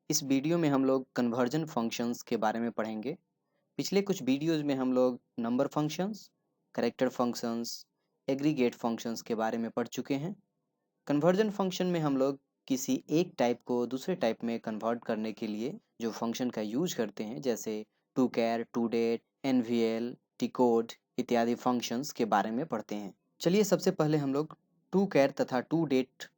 इस वीडियो में हम लोग कन्वर्जन फंक्शंस के बारे में पढ़ेंगे। पिछले कुछ वीडियोज़ में हम लोग number functions, character functions, aggregate functions के बारे में पढ़ चुके हैं। कन्वर्जन फंक्शन में हम लोग किसी एक टाइप को दूसरे टाइप में कन्वर्ट करने के लिए जो फंक्शन का यूज करते हैं, जैसे टू कैर, टू डेट, एनवीएल, टिकोड इत्यादि फंक्शंस के बारे में पढ़ते हैं। चलिए सबसे पहले हम लोग टू कैर तथा टू डेट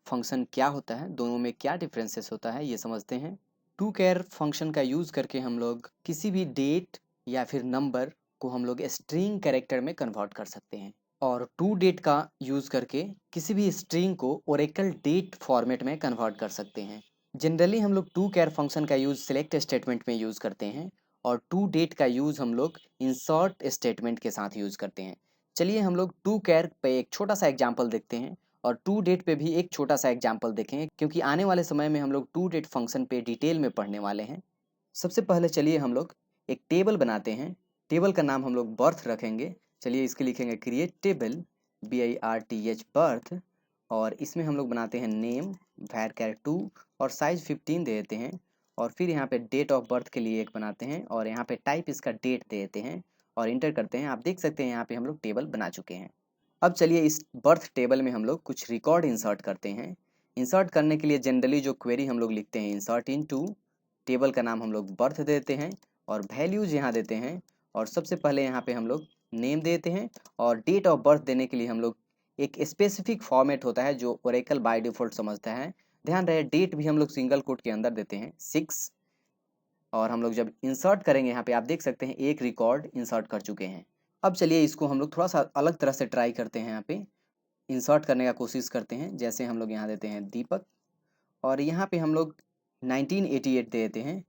फंक्शन क्या होता है, दोनों में क्या डिफरेंसेस होता है, ये समझते हैं। टू कैर फंक्शन का यूज़ करके हम लोग किसी भी डेट या फिर नंबर को हम लोग स्ट्रिंग कैरेक्टर में कन्वर्ट कर सकते हैं, और टू डेट का यूज़ करके किसी भी स्ट्रिंग को ओरेकल डेट फॉर्मेट में कन्वर्ट कर सकते हैं। जनरली हम लोग टू कैर फंक्शन का यूज़ सिलेक्ट स्टेटमेंट में यूज़ करते हैं, और टू डेट का यूज़ हम लोग इंसर्ट स्टेटमेंट के साथ यूज़ करते हैं। चलिए हम लोग टू कैर पे एक छोटा सा एग्जाम्पल देखते हैं, और टू डेट पे भी एक छोटा सा एग्जाम्पल देखें, क्योंकि आने वाले समय में हम लोग टू डेट फंक्शन पे डिटेल में पढ़ने वाले हैं। सबसे पहले चलिए हम लोग एक टेबल बनाते हैं। टेबल का नाम हम लोग बर्थ रखेंगे। चलिए इसके लिखेंगे क्रिएट टेबल, BIRTH बर्थ, और इसमें हम लोग बनाते हैं नेम var2 और साइज 15 दे देते हैं, और फिर यहाँ पे डेट ऑफ बर्थ के लिए एक बनाते हैं, और यहाँ पे टाइप इसका डेट दे देते हैं और इंटर करते हैं। आप देख सकते हैं यहाँ पे हम लोग टेबल बना चुके हैं। अब चलिए इस बर्थ टेबल में हम लोग कुछ रिकॉर्ड इंसर्ट करते हैं। इंसर्ट करने के लिए जनरली जो क्वेरी हम लोग लिखते हैं, इंसर्ट इनटू, टेबल का नाम हम लोग बर्थ देते हैं और वैल्यूज यहाँ देते हैं, और सबसे पहले यहाँ पे हम लोग नेम देते हैं, और डेट ऑफ बर्थ देने के लिए हम लोग एक स्पेसिफिक फॉर्मेट होता है जो ओरेकल बाय डिफॉल्ट समझता है। ध्यान रहे डेट भी हम लोग सिंगल कोट के अंदर देते हैं 6, और हम लोग जब इंसर्ट करेंगे यहाँ पे आप देख सकते हैं एक रिकॉर्ड इंसर्ट कर चुके हैं। अब चलिए इसको हम लोग थोड़ा सा अलग तरह से ट्राई करते हैं। यहाँ पे इंसर्ट करने का कोशिश करते हैं। जैसे हम लोग यहाँ देते हैं दीपक, और यहाँ पे हम लोग 1988 दे देते हैं।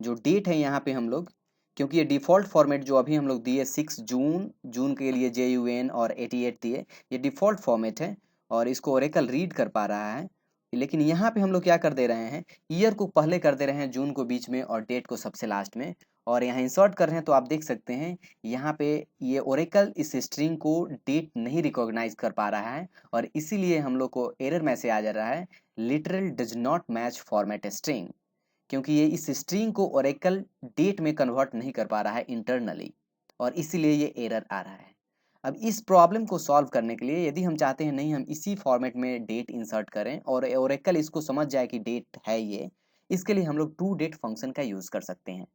जो डेट है यहाँ पे हम लोग, क्योंकि ये डिफ़ॉल्ट फॉर्मेट जो अभी हम लोग दिए 6 जून, जून के लिए JUN और 88 दिए, ये डिफ़ॉल्ट फॉर्मेट है और इसको ओरेकल रीड कर पा रहा है। लेकिन यहाँ पे हम लोग क्या कर दे रहे हैं, ईयर को पहले कर दे रहे हैं, जून को बीच में और डेट को सबसे लास्ट में, और यहाँ इंसर्ट कर रहे हैं। तो आप देख सकते हैं यहाँ पे ये ओरेकल इस स्ट्रिंग को डेट नहीं रिकॉग्नाइज कर पा रहा है, और इसीलिए हम लोग को एरर मैसेज आ जा रहा है, literal does not match format string, क्योंकि ये इस स्ट्रिंग को ओरेकल डेट में कन्वर्ट नहीं कर पा रहा है इंटरनली, और इसीलिए ये एरर आ रहा है। अब इस प्रॉब्लम को सॉल्व करने के लिए यदि हम चाहते हैं नहीं हम इसी फॉर्मेट में डेट इंसर्ट करें और ओरेकल इसको समझ जाए कि डेट है ये, इसके लिए हम लोग टू डेट फंक्शन का यूज़ कर सकते हैं।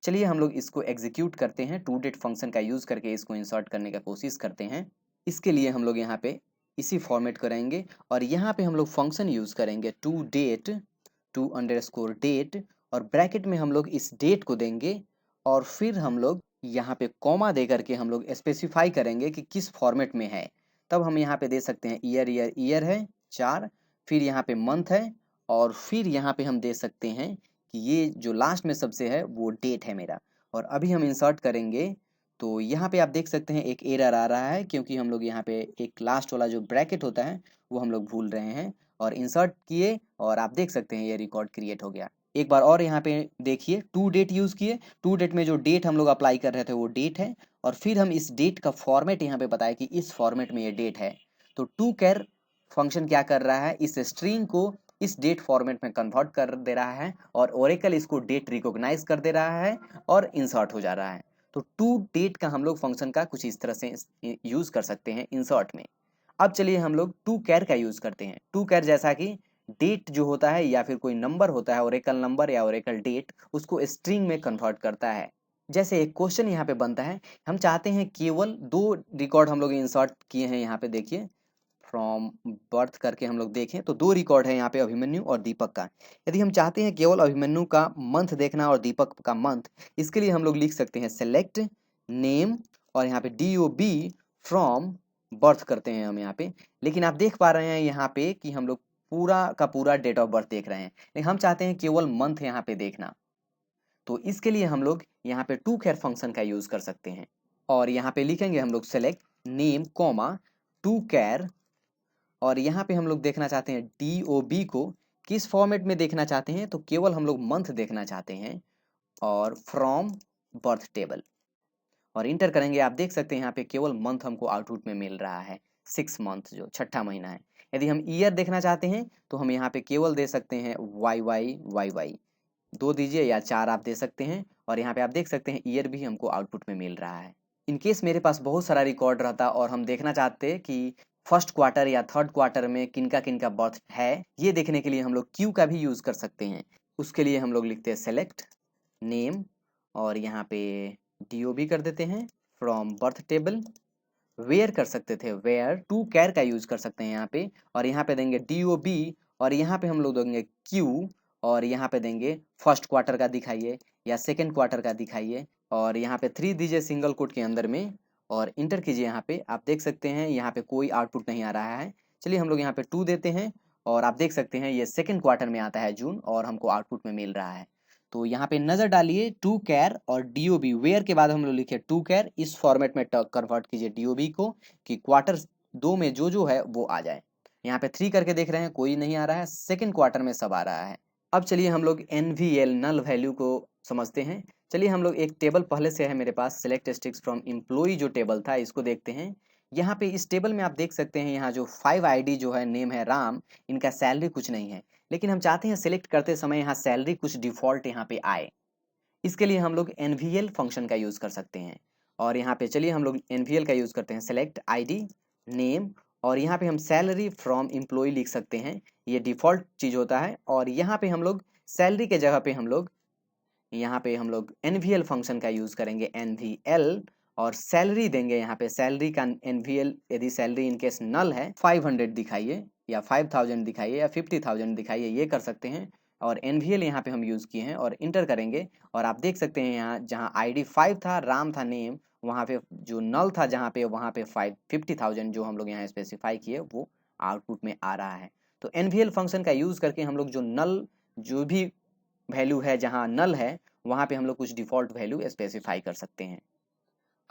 चलिए हम लोग इसको एग्जीक्यूट करते हैं, टू डेट फंक्शन का यूज़ करके इसको इंसर्ट करने का कोशिश करते हैं। इसके लिए हम लोग यहाँ पे इसी फॉर्मेट करेंगे, और यहाँ पे हम लोग फंक्शन यूज़ करेंगे to date, to underscore date, और ब्रैकेट में हम लोग इस डेट को देंगे, और फिर हम लोग यहाँ पे कॉमा दे करके हम लोग स्पेसिफाई करेंगे कि किस फॉर्मेट में है। तब हम यहाँ पे दे सकते हैं ईयर, ईयर, ईयर है 4, फिर यहाँ पे मंथ है, और फिर यहाँ पे हम दे सकते हैं कि ये जो लास्ट में सबसे है वो डेट है मेरा। और अभी हम इंसर्ट करेंगे तो यहाँ पे आप देख सकते हैं एक एरर आ रहा है, क्योंकि हम लोग यहाँ पे एक लास्ट वाला जो ब्रैकेट होता है वो हम लोग भूल रहे हैं, और इंसर्ट किए और आप देख सकते हैं ये रिकॉर्ड क्रिएट हो गया। एक बार और यहाँ पे देखिए टू डेट यूज़ किए, टू डेट में जो डेट हम लोग अप्लाई कर रहे थे वो डेट है, और फिर हम इस डेट का फॉर्मेट यहाँ पे बताया कि इस फॉर्मेट में ये डेट है। तो टू कैर फंक्शन क्या कर रहा है, इस स्ट्रिंग को इस डेट फॉर्मेट में कन्वर्ट कर दे रहा है, और ओरेकल इसको डेट रिकॉग्नाइज कर दे रहा है और इंसर्ट हो जा रहा है। तो टू डेट का हम लोग फंक्शन का कुछ इस तरह से यूज़ कर सकते हैं इंसर्ट में। अब चलिए हम लोग टू कैर का यूज़ करते हैं। टू कैर जैसा कि डेट जो होता है या फिर कोई नंबर होता है, ओरेकल नंबर या ओरेकल डेट, उसको स्ट्रिंग में कन्वर्ट करता है। जैसे एक क्वेश्चन यहाँ पे बनता है, हम चाहते हैं केवल 2 रिकॉर्ड हम लोग इंसर्ट किए हैं। यहाँ पे देखिए फ्रॉम बर्थ करके हम लोग देखें तो 2 रिकॉर्ड है यहाँ पे, अभिमन्यु और दीपक का। यदि हम चाहते हैं केवल अभिमन्यु का मंथ देखना और दीपक का मंथ, इसके लिए हम लोग लिख सकते हैं सेलेक्ट नेम, और यहाँ पे DOB फ्रॉम बर्थ करते हैं हम यहाँ पे। लेकिन आप देख पा रहे हैं यहाँ पे कि हम लोग पूरा का पूरा डेट ऑफ बर्थ देख रहे हैं, लेकिन हम चाहते हैं केवल मंथ यहाँ पे देखना। तो इसके लिए हम लोग यहाँ पे टू कैर फंक्शन का यूज कर सकते हैं, और यहाँ पे लिखेंगे हम लोग सेलेक्ट नेम कॉमा टू कैर, और यहाँ पे हम लोग देखना चाहते हैं DOB को किस फॉर्मेट में देखना चाहते हैं, तो केवल हम लोग मंथ देखना चाहते हैं, और फ्रॉम बर्थ टेबल, और इंटर करेंगे। आप देख सकते हैं यहाँ पे केवल मंथ हमको आउटपुट में मिल रहा है, 6 मंथ जो छठा महीना है। यदि हम ईयर देखना चाहते हैं तो हम यहाँ पे केवल दे सकते हैं YY 2 दीजिए या 4 आप दे सकते हैं, और यहाँ पे आप देख सकते हैं ईयर भी हमको आउटपुट में मिल रहा है। इन केस मेरे पास बहुत सारा रिकॉर्ड रहता और हम देखना चाहते कि फर्स्ट क्वार्टर या थर्ड क्वार्टर में किनका किनका बर्थ है, ये देखने के लिए हम लोग क्यू का भी यूज़ कर सकते हैं। उसके लिए हम लोग लिखते हैं सेलेक्ट नेम, और यहाँ पे DO भी कर देते हैं फ्रॉम बर्थ टेबल। वेयर कर सकते थे, वेयर टू कैर का यूज कर सकते हैं यहाँ पे, और यहाँ पे देंगे DOB, और यहाँ पे हम लोग देंगे क्यू, और यहाँ पे देंगे फर्स्ट क्वार्टर का दिखाइए या सेकेंड क्वार्टर का दिखाइए, और यहाँ पे 3 दीजिए सिंगल कोट के अंदर में, और इंटर कीजिए। यहाँ पे आप देख सकते हैं यहाँ पे कोई आउटपुट नहीं आ रहा है। चलिए हम लोग यहाँ पे 2 देते हैं, और आप देख सकते हैं ये सेकेंड क्वार्टर में आता है जून, और हमको आउटपुट में मिल रहा है। तो यहाँ पे नजर डालिए टू कैर और DOB, वेयर के बाद हम लोग लिखे टू कैर, इस फॉर्मेट में कन्वर्ट कीजिए DOB को कि क्वार्टर 2 में जो जो है वो आ जाए। यहाँ पे 3 करके देख रहे हैं कोई नहीं आ रहा है, सेकेंड क्वार्टर में सब आ रहा है। अब चलिए हम लोग NVL नल वैल्यू को समझते हैं। चलिए हम लोग एक टेबल पहले से है मेरे पास, सेलेक्ट स्टिक्स फ्रॉम एम्प्लॉय जो टेबल था, इसको देखते हैं। यहाँ पे इस टेबल में आप देख सकते हैं यहाँ जो 5 ID जो है, नेम है राम, इनका सैलरी कुछ नहीं है, लेकिन हम चाहते हैं सेलेक्ट करते समय यहाँ सैलरी कुछ डिफॉल्ट यहाँ पे आए। इसके लिए हम लोग NVL फंक्शन का यूज़ कर सकते हैं, और यहाँ पे चलिए हम लोग NVL का यूज़ करते हैं, सेलेक्ट ID नेम, और यहाँ पे हम सैलरी फ्रॉम एम्प्लॉय लिख सकते हैं, ये डिफ़ॉल्ट चीज़ होता है। और यहाँ पे हम लोग सैलरी के जगह पे हम लोग यहाँ पे हम लोग NVL फंक्शन का यूज़ करेंगे, NVL, और सैलरी देंगे। यहाँ पे सैलरी का NVL, यदि सैलरी इनकेस नल है 500 दिखाइए या 5000 दिखाइए या 50,000 दिखाइए, ये कर सकते हैं। और NVL यहाँ पे हम यूज़ किए हैं, और इंटर करेंगे, और आप देख सकते हैं यहाँ जहाँ ID 5 था, राम था नेम, वहाँ पे जो नल था जहाँ पे, वहाँ पे 50,000 जो हम लोग यहाँ स्पेसिफाई किए वो आउटपुट में आ रहा है। तो NVL फंक्शन का यूज़ करके हम लोग जो नल, जो भी वैल्यू है जहाँ नल है, वहाँ पे हम लोग कुछ डिफ़ॉल्ट वैल्यू स्पेसिफाई कर सकते हैं।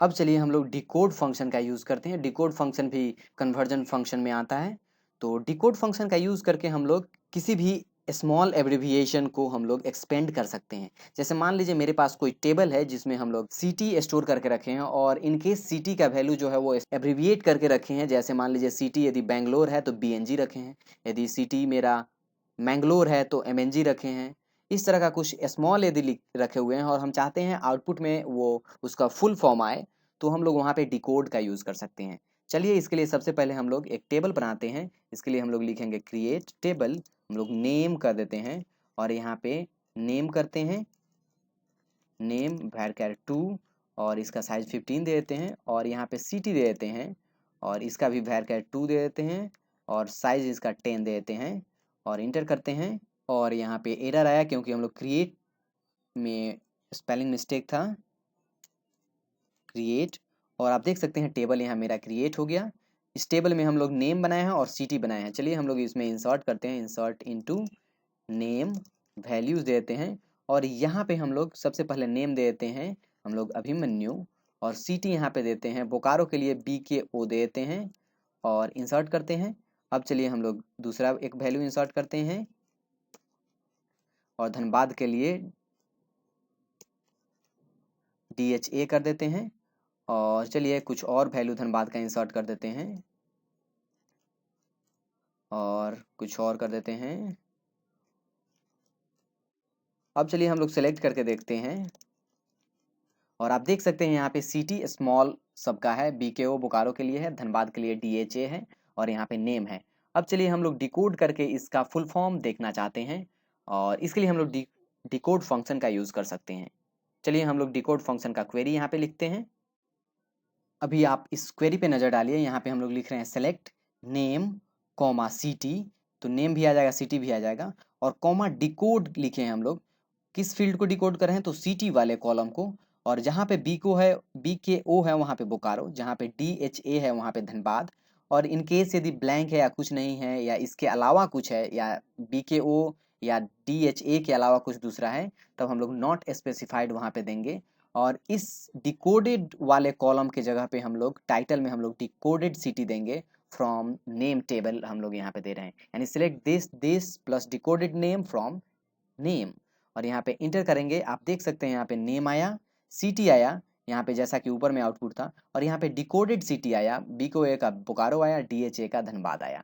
अब चलिए हम लोग डिकोड फंक्शन का यूज़ करते हैं। डिकोड फंक्शन भी कन्वर्जन फंक्शन में आता है। तो डिकोड फंक्शन का यूज़ करके हम लोग किसी भी स्मॉल एब्रिविएशन को हम लोग एक्सपेंड कर सकते हैं। जैसे मान लीजिए मेरे पास कोई टेबल है जिसमें हम लोग सिटी स्टोर करके रखे हैं, और इनकेस सिटी का वैल्यू जो है वो एब्रिविएट करके रखे हैं। जैसे मान लीजिए सिटी यदि बैंगलोर है तो BNG रखे हैं, यदि सिटी मेरा मैंगलोर है तो MNG रखे हैं। इस तरह का कुछ स्मॉल यदि लिख रखे हुए हैं और हम चाहते हैं आउटपुट में वो उसका फुल फॉर्म आए, तो हम लोग वहाँ पे डिकोड का यूज़ कर सकते हैं। चलिए इसके लिए सबसे पहले हम लोग एक टेबल बनाते हैं। इसके लिए हम लोग लिखेंगे क्रिएट टेबल, हम लोग नेम कर देते हैं, और यहाँ पे नेम करते हैं, नेम varchar 2, और इसका साइज 15 दे देते हैं, और यहाँ पे सिटी दे देते हैं, और इसका भी varchar 2 दे देते हैं, और साइज इसका 10 दे देते हैं, और इंटर करते हैं। और यहाँ पे एरर आया क्योंकि हम लोग क्रिएट में स्पेलिंग मिस्टेक था, क्रिएट, और आप देख सकते हैं टेबल यहाँ मेरा क्रिएट हो गया। इस टेबल में हम लोग नेम बनाए हैं और सिटी बनाए हैं। चलिए हम लोग इसमें इंसर्ट करते हैं, इंसर्ट इनटू नेम, वैल्यूज़ देते हैं, और यहाँ पे हम लोग सबसे पहले नेम दे देते हैं हम लोग अभिमन्यु, और सिटी यहाँ पे देते हैं बोकारो के लिए BKO दे देते हैं, और इंसर्ट करते हैं। अब चलिए हम लोग दूसरा एक वैल्यू इंसर्ट करते हैं, और धनबाद के लिए DHA कर देते हैं, और चलिए कुछ और वैल्यू धनबाद का इंसर्ट कर देते हैं, और कुछ और कर देते हैं। अब चलिए हम लोग सेलेक्ट करके देखते हैं, और आप देख सकते हैं यहाँ पे सिटी स्मॉल सबका है, BKO बोकारो के लिए है, धनबाद के लिए DHA है, और यहाँ पे नेम है। अब चलिए हम लोग डिकोड करके इसका फुल फॉर्म देखना चाहते हैं, और इसके लिए हम लोग डिकोड फंक्शन का यूज़ कर सकते हैं। चलिए हम लोग डिकोड फंक्शन का क्वेरी यहाँ पे लिखते हैं। अभी आप इस क्वेरी पे नज़र डालिए, यहाँ पे हम लोग लिख रहे हैं सेलेक्ट नेम कॉमा सिटी, तो नेम भी आ जाएगा, सिटी भी आ जाएगा, और कॉमा डिकोड लिखे हैं हम लोग। किस फील्ड को डिकोड कर रहे हैं, तो सिटी वाले कॉलम को, और जहाँ पे BKO है वहाँ पे बोकारो, जहाँ पे DHA है वहाँ पे धनबाद, और इन केस यदि ब्लैंक है या कुछ नहीं है या इसके अलावा कुछ है, या BKO या DHA के अलावा कुछ दूसरा है, तब हम लोग नॉट स्पेसिफाइड वहाँ पे देंगे। और इस डिकोडेड वाले कॉलम के जगह पे हम लोग टाइटल में हम लोग डिकोडेड सिटी देंगे फ्रॉम नेम टेबल, हम लोग यहाँ पे दे रहे हैं, यानी select this plus decoded name from name, और यहाँ पे इंटर करेंगे। आप देख सकते हैं यहाँ पे नेम आया, सिटी आया, यहाँ पे जैसा कि ऊपर में आउटपुट था, और यहाँ पे डिकोडेड सिटी आया, BKO का बोकारो आया, DHA का धनबाद आया।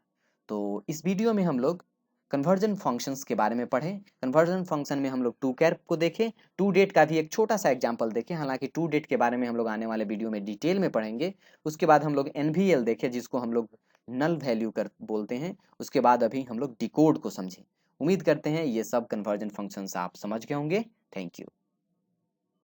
तो इस वीडियो में हम लोग कन्वर्जन फंक्शंस के बारे में पढ़ें। कन्वर्जन फंक्शन में हम लोग टू कैर को देखें, टू डेट का भी एक छोटा सा एग्जांपल देखें। हालांकि टू डेट के बारे में हम लोग आने वाले वीडियो में डिटेल में पढ़ेंगे। उसके बाद हम लोग एनवीएल देखें, जिसको हम लोग नल वैल्यू कर बोलते हैं। उसके बाद अभी हम लोग डिकोड को समझें। उम्मीद करते हैं ये सब कन्वर्जन फंक्शंस आप समझ गए होंगे। Thank you.